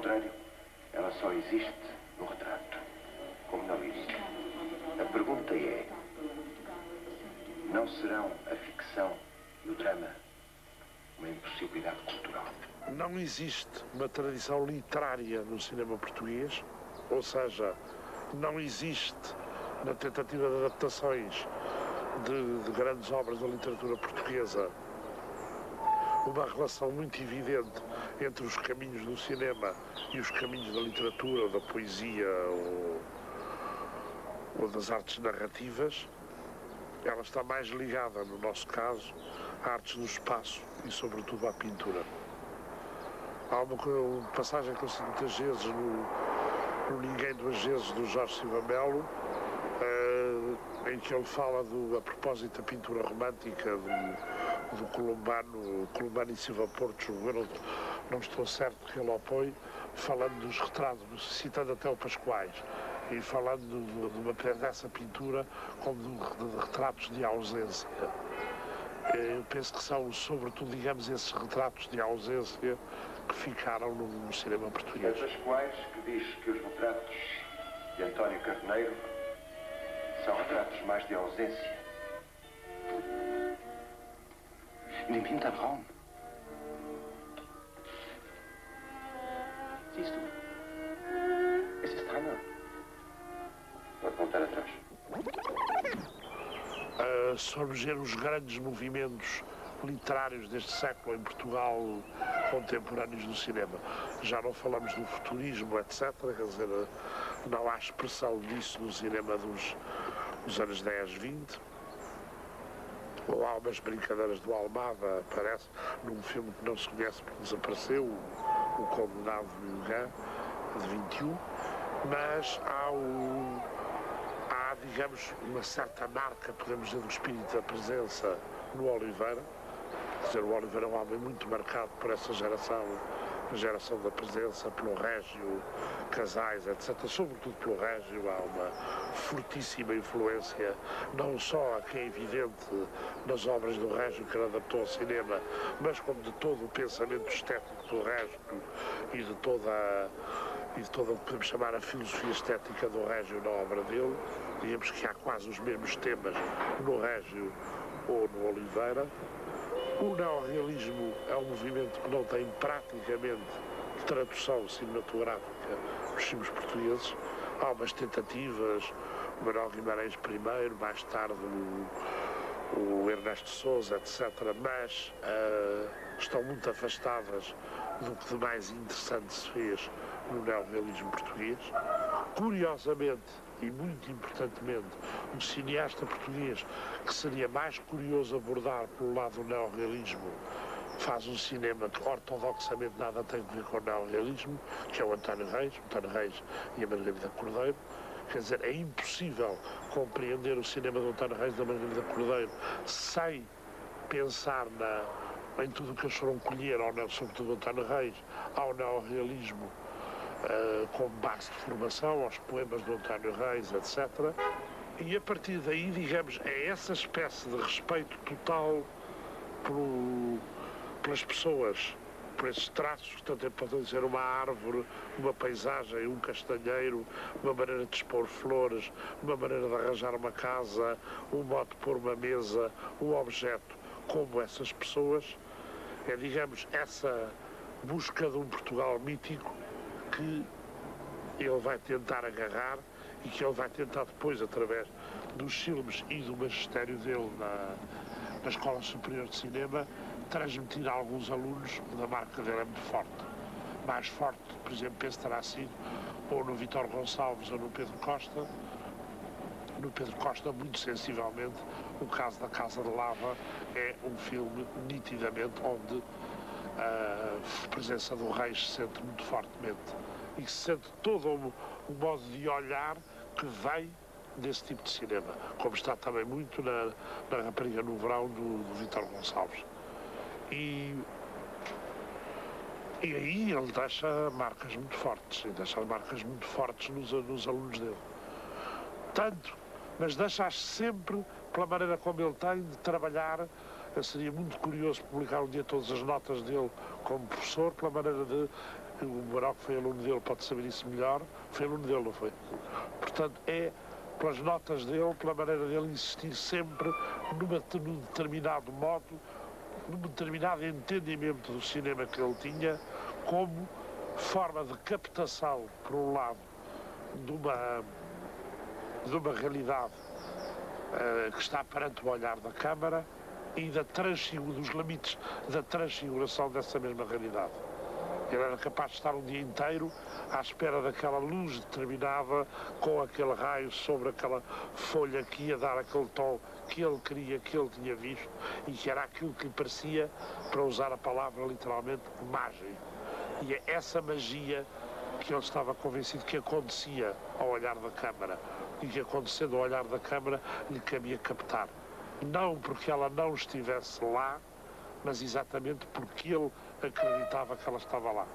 contrário, ela só existe no retrato, como na lírica. A pergunta é, não serão a ficção e o drama uma impossibilidade cultural? Não existe uma tradição literária no cinema português, ou seja, não existe na tentativa de adaptações de grandes obras da literatura portuguesa uma relação muito evidente entre os caminhos do cinema e os caminhos da literatura, ou da poesia, ou das artes narrativas. Ela está mais ligada, no nosso caso, a artes do espaço e, sobretudo, à pintura. Há uma passagem que eu cito muitas vezes no Ninguém Duas Vezes, do Jorge Silva Melo, em que ele fala, a propósito da pintura romântica do Columbano e Silva Porto, eu não estou certo que ele opõe, falando dos retratos, citando até o Pascoais, e falando dessa pintura como de retratos de ausência. Eu penso que são, sobretudo, digamos, esses retratos de ausência que ficaram no cinema português. É Pascoais que diz que os retratos de António Carneiro são retratos mais de ausência. In dem Hinterraum. Siehst du? Es ist Hanna. Pode voltar atrás. Se formos ver os grandes movimentos literários deste século em Portugal, contemporâneos do cinema, já não falamos do futurismo, etc. Quer dizer, não há expressão disso no cinema dos anos 10, 20. Ou há umas brincadeiras do Almada, aparece num filme que não se conhece porque desapareceu, o Condenado de 21, mas há, digamos, uma certa marca, podemos dizer, do espírito da presença no Oliveira. Quer dizer, o Oliveira é um homem muito marcado por essa geração, a geração da presença, pelo Régio, Casais, etc. Sobretudo pelo Régio, há uma fortíssima influência, não só a que é evidente nas obras do Régio que ele adaptou ao cinema, mas como de todo o pensamento estético do Régio e de toda o que podemos chamar a filosofia estética do Régio na obra dele. Digamos que há quase os mesmos temas no Régio ou no Oliveira. O neorrealismo é um movimento que não tem praticamente tradução cinematográfica nos filmes portugueses. Há umas tentativas, o Manuel Guimarães primeiro, mais tarde o Ernesto Sousa, etc., mas estão muito afastadas do que de mais interessante se fez no neorrealismo português. Curiosamente, e muito importantemente, um cineasta português que seria mais curioso abordar pelo lado do neorrealismo faz um cinema que ortodoxamente nada tem a ver com o neorrealismo, que é o António Reis e a Margarida Cordeiro. Quer dizer, é impossível compreender o cinema do António Reis e da Margarida Cordeiro sem pensar em tudo o que eles foram colher, sobretudo o António Reis, ao neorrealismo, como base de formação, aos poemas do António Reis, etc. E a partir daí, digamos, é essa espécie de respeito total pelas pessoas, por esses traços que tanto podem ser uma árvore, uma paisagem, um castanheiro, uma maneira de expor flores, uma maneira de arranjar uma casa, um modo de pôr uma mesa, um objeto, como essas pessoas. É, digamos, essa busca de um Portugal mítico que ele vai tentar agarrar e que ele vai tentar depois, através dos filmes e do magistério dele na Escola Superior de Cinema, transmitir a alguns alunos da marca dele é muito forte. Mais forte, por exemplo, penso terá sido ou no Vítor Gonçalves ou no Pedro Costa. No Pedro Costa, muito sensivelmente, o caso da Casa de Lava é um filme nitidamente onde a presença do Reis se sente muito fortemente e se sente todo o modo de olhar que vem desse tipo de cinema, como está também muito na Rapariga no Verão do Vítor Gonçalves. E aí ele deixa marcas muito fortes, nos alunos dele. Mas deixa-as sempre pela maneira como ele tem de trabalhar. Seria muito curioso publicar um dia todas as notas dele como professor, pela maneira de o Maroco foi aluno dele, pode saber isso melhor, foi aluno dele, não foi? Portanto, é pelas notas dele, pela maneira dele insistir sempre num determinado modo, num determinado entendimento do cinema que ele tinha, como forma de captação, por um lado, de uma realidade que está perante o olhar da Câmara e dos limites da transfiguração dessa mesma realidade. Ele era capaz de estar um dia inteiro à espera daquela luz determinada, com aquele raio sobre aquela folha que ia dar aquele tom que ele queria, que ele tinha visto, e que era aquilo que lhe parecia, para usar a palavra literalmente, mágico. E é essa magia que ele estava convencido que acontecia ao olhar da Câmara, e que acontecendo ao olhar da Câmara lhe cabia captar. Não porque ela não estivesse lá, mas exatamente porque ele acreditava que ela estava lá.